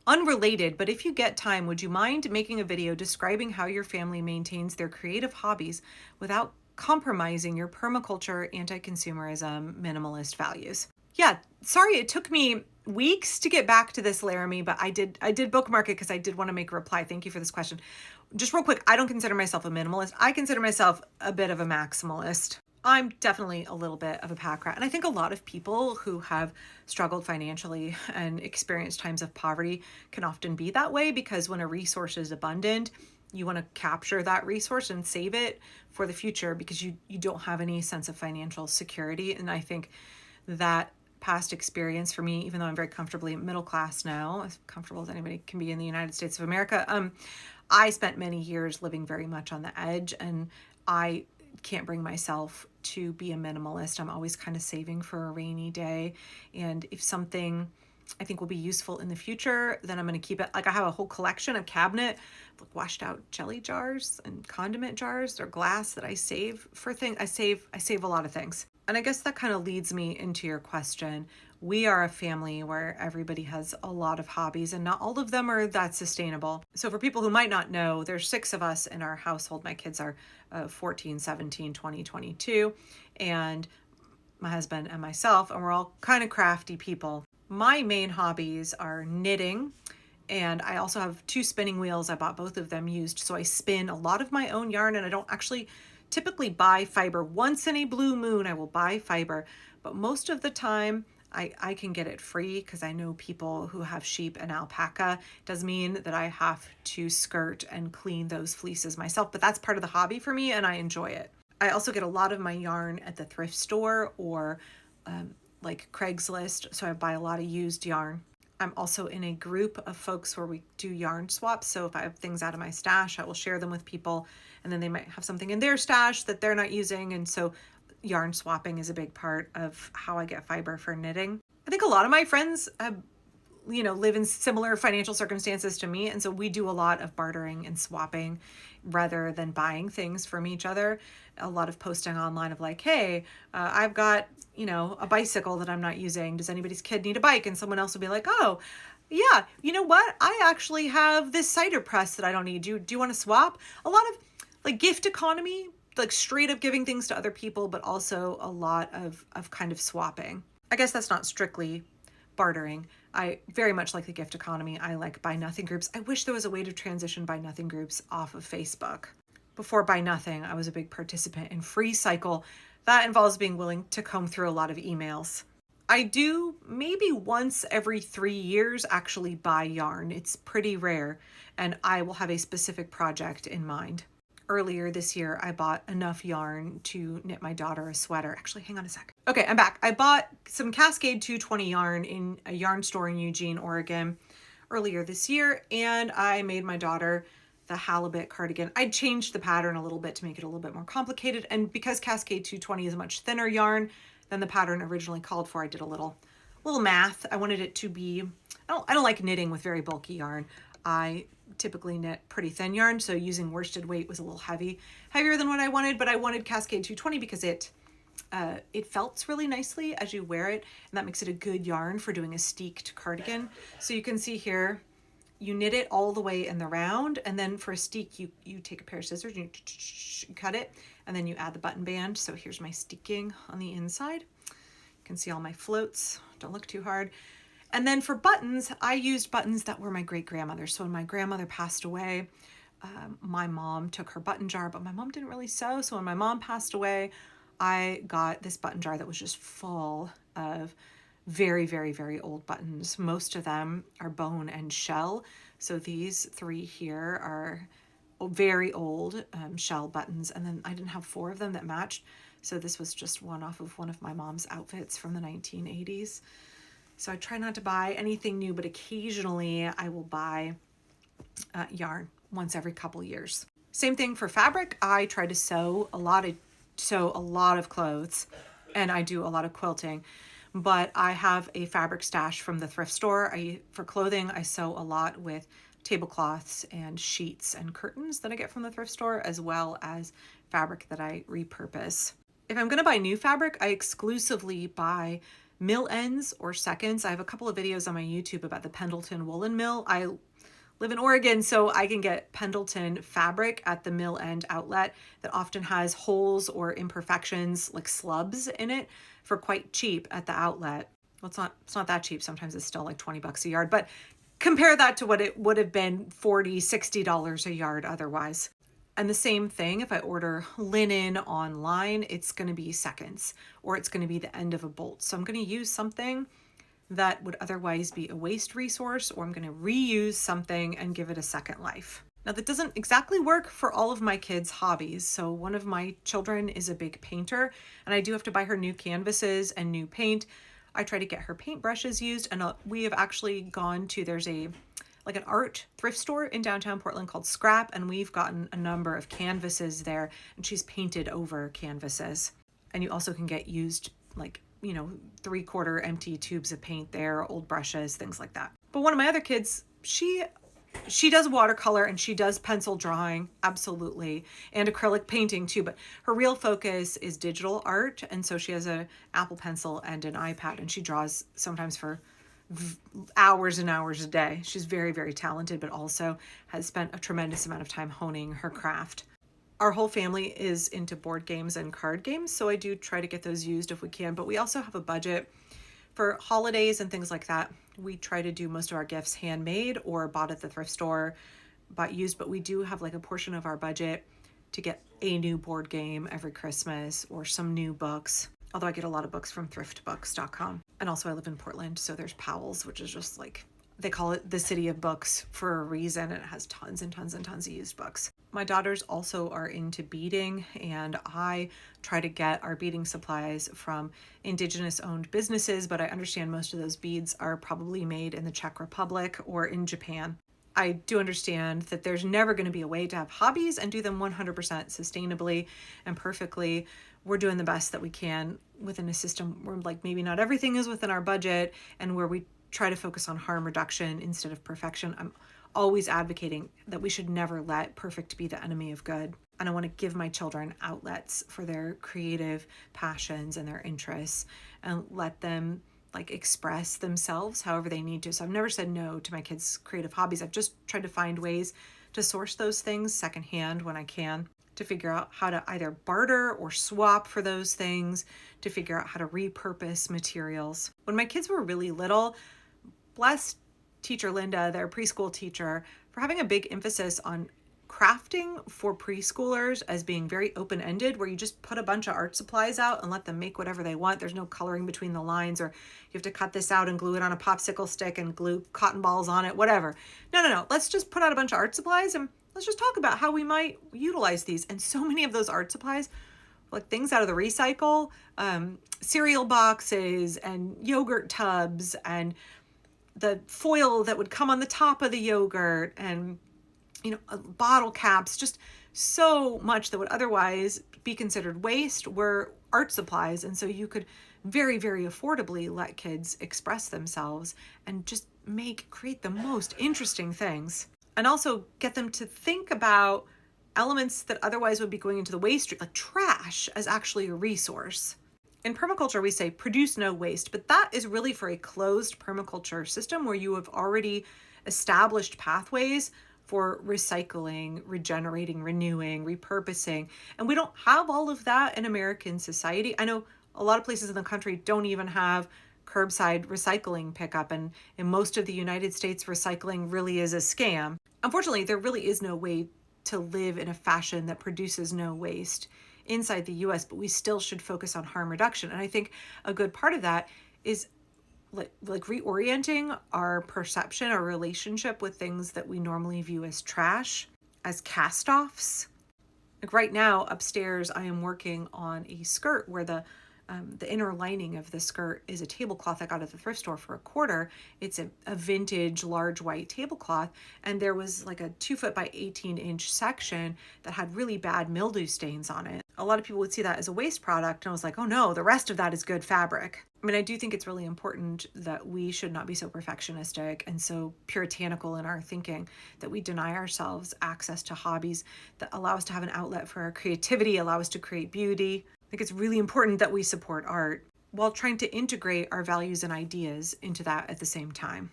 Unrelated, but if you get time, would you mind making a video describing how your family maintains their creative hobbies without compromising your permaculture, anti-consumerism, minimalist values? Yeah, sorry it took me weeks to get back to this, Laramie, but I did bookmark it because I did want to make a reply. Thank you for this question. Just real quick, I don't consider myself a minimalist. I consider myself a bit of a maximalist. I'm definitely a little bit of a pack rat. And I think a lot of people who have struggled financially and experienced times of poverty can often be that way, because when a resource is abundant, you want to capture that resource and save it for the future because you don't have any sense of financial security. And I think that past experience for me, even though I'm very comfortably middle class now, as comfortable as anybody can be in the United States of America, I spent many years living very much on the edge, and I can't bring myself to be a minimalist. I'm always kind of saving for a rainy day. And if something I think will be useful in the future, then I'm going to keep it. Like I have a whole collection, a cabinet, like washed out jelly jars and condiment jars or glass that I save for things. I save a lot of things. And I guess that kind of leads me into your question. We are a family where everybody has a lot of hobbies and not all of them are that sustainable. So for people who might not know, there's 6 of us in our household. My kids are 14, 17, 20, 22, and my husband and myself, and we're all kind of crafty people. My main hobbies are knitting, and I also have 2 spinning wheels. I bought both of them used, so I spin a lot of my own yarn, and I don't actually typically buy fiber. Once in a blue moon, I will buy fiber, but most of the time, I can get it free because I know people who have sheep and alpaca. It does mean that I have to skirt and clean those fleeces myself, but that's part of the hobby for me and I enjoy it. I also get a lot of my yarn at the thrift store or like Craigslist, so I buy a lot of used yarn. I'm also in a group of folks where we do yarn swaps. So if I have things out of my stash, I will share them with people, and then they might have something in their stash that they're not using. And so yarn swapping is a big part of how I get fiber for knitting. I think a lot of my friends live in similar financial circumstances to me. And so we do a lot of bartering and swapping rather than buying things from each other. A lot of posting online of like, hey, I've got, a bicycle that I'm not using. Does anybody's kid need a bike? And someone else will be like, oh, yeah, you know what? I actually have this cider press that I don't need. Do you want to swap? A lot of like gift economy, like straight up giving things to other people, but also a lot of kind of swapping. I guess that's not strictly bartering. I very much like the gift economy. I like Buy Nothing groups. I wish there was a way to transition Buy Nothing groups off of Facebook. Before Buy Nothing, I was a big participant in Free Cycle. That involves being willing to comb through a lot of emails. I do maybe once every 3 years actually buy yarn. It's pretty rare, and I will have a specific project in mind. Earlier this year, I bought enough yarn to knit my daughter a sweater. Actually, hang on a sec. Okay, I'm back. I bought some Cascade 220 yarn in a yarn store in Eugene, Oregon earlier this year, and I made my daughter the halibut cardigan. I changed the pattern a little bit to make it a little bit more complicated, and because Cascade 220 is a much thinner yarn than the pattern originally called for, I did a little math. I wanted it to be, I don't like knitting with very bulky yarn. I typically knit pretty thin yarn, so using worsted weight was a little heavier than what I wanted, but I wanted Cascade 220 because it felts really nicely as you wear it, and that makes it a good yarn for doing a steeked cardigan. So you can see here, you knit it all the way in the round, and then for a steek, you take a pair of scissors, you cut it, and then you add the button band. So here's my steeking on the inside. You can see all my floats. Don't look too hard. And then for buttons, I used buttons that were my great-grandmother's. So when my grandmother passed away, my mom took her button jar, but my mom didn't really sew. So when my mom passed away, I got this button jar that was just full of very, very, very old buttons. Most of them are bone and shell. So these 3 here are very old shell buttons. And then I didn't have 4 of them that matched. So this was just one off of one of my mom's outfits from the 1980s. So I try not to buy anything new, but occasionally I will buy yarn once every couple years. Same thing for fabric. I try to sew a lot of clothes, and I do a lot of quilting, but I have a fabric stash from the thrift store. For clothing, I sew a lot with tablecloths and sheets and curtains that I get from the thrift store, as well as fabric that I repurpose. If I'm going to buy new fabric, I exclusively buy mill ends or seconds. I have a couple of videos on my YouTube about the Pendleton Woolen Mill. I live in Oregon, so I can get Pendleton fabric at the mill end outlet that often has holes or imperfections like slubs in it for quite cheap at the outlet. Well, it's not that cheap. Sometimes it's still like 20 bucks a yard, but compare that to what it would have been, $40, $60 a yard otherwise. And the same thing, if I order linen online, it's going to be seconds, or it's going to be the end of a bolt. So I'm going to use something that would otherwise be a waste resource, or I'm going to reuse something and give it a second life. Now, that doesn't exactly work for all of my kids' hobbies. So one of my children is a big painter, and I do have to buy her new canvases and new paint. I try to get her paintbrushes used, and we have actually gone to, there's an art thrift store in downtown Portland called Scrap, and we've gotten a number of canvases there, and she's painted over canvases. And you also can get used, like, 3/4 empty tubes of paint there, old brushes, things like that. But one of my other kids, she does watercolor and she does pencil drawing, absolutely, and acrylic painting too, but her real focus is digital art. And so she has an Apple Pencil and an iPad, and she draws sometimes for hours and hours a day. She's very, very talented, but also has spent a tremendous amount of time honing her craft. Our whole family is into board games and card games, so I do try to get those used if we can, but we also have a budget for holidays and things like that. We try to do most of our gifts handmade or bought at the thrift store, bought used, but we do have like a portion of our budget to get a new board game every Christmas or some new books. Although I get a lot of books from thriftbooks.com. And also I live in Portland, so there's Powell's, which is just like, they call it the city of books for a reason, and it has tons and tons and tons of used books. My daughters also are into beading, and I try to get our beading supplies from Indigenous owned businesses, but I understand most of those beads are probably made in the Czech Republic or in Japan. I do understand that there's never going to be a way to have hobbies and do them 100% sustainably and perfectly. We're doing the best that we can within a system where, like, maybe not everything is within our budget, and where we try to focus on harm reduction instead of perfection. I'm always advocating that we should never let perfect be the enemy of good. And I want to give my children outlets for their creative passions and their interests, and let them express themselves however they need to. So I've never said no to my kids' creative hobbies. I've just tried to find ways to source those things secondhand when I can, to figure out how to either barter or swap for those things, to figure out how to repurpose materials. When my kids were really little, bless teacher Linda, their preschool teacher, for having a big emphasis on crafting for preschoolers as being very open-ended, where you just put a bunch of art supplies out and let them make whatever they want. There's no coloring between the lines, or you have to cut this out and glue it on a popsicle stick and glue cotton balls on it, whatever. No. Let's just put out a bunch of art supplies and let's just talk about how we might utilize these. And so many of those art supplies, like things out of the recycle, cereal boxes and yogurt tubs and the foil that would come on the top of the yogurt, and bottle caps, just so much that would otherwise be considered waste were art supplies. And so you could very, very affordably let kids express themselves and just create the most interesting things, and also get them to think about elements that otherwise would be going into the waste stream, like trash, as actually a resource. In permaculture, we say produce no waste, but that is really for a closed permaculture system where you have already established pathways for recycling, regenerating, renewing, repurposing. And we don't have all of that in American society. I know a lot of places in the country don't even have curbside recycling pickup. And in most of the United States, recycling really is a scam. Unfortunately, there really is no way to live in a fashion that produces no waste inside the US, but we still should focus on harm reduction. And I think a good part of that is like reorienting our perception, our relationship with things that we normally view as trash, as cast-offs. Like right now upstairs, I am working on a skirt where the inner lining of the skirt is a tablecloth I got at the thrift store for $1. It's a vintage large white tablecloth, and there was like a 2 foot by 18-inch section that had really bad mildew stains on it. A lot of people would see that as a waste product, and I was like, oh no, the rest of that is good fabric. I mean, I do think it's really important that we should not be so perfectionistic and so puritanical in our thinking that we deny ourselves access to hobbies that allow us to have an outlet for our creativity, allow us to create beauty. I think it's really important that we support art. while trying to integrate our values and ideas into that at the same time.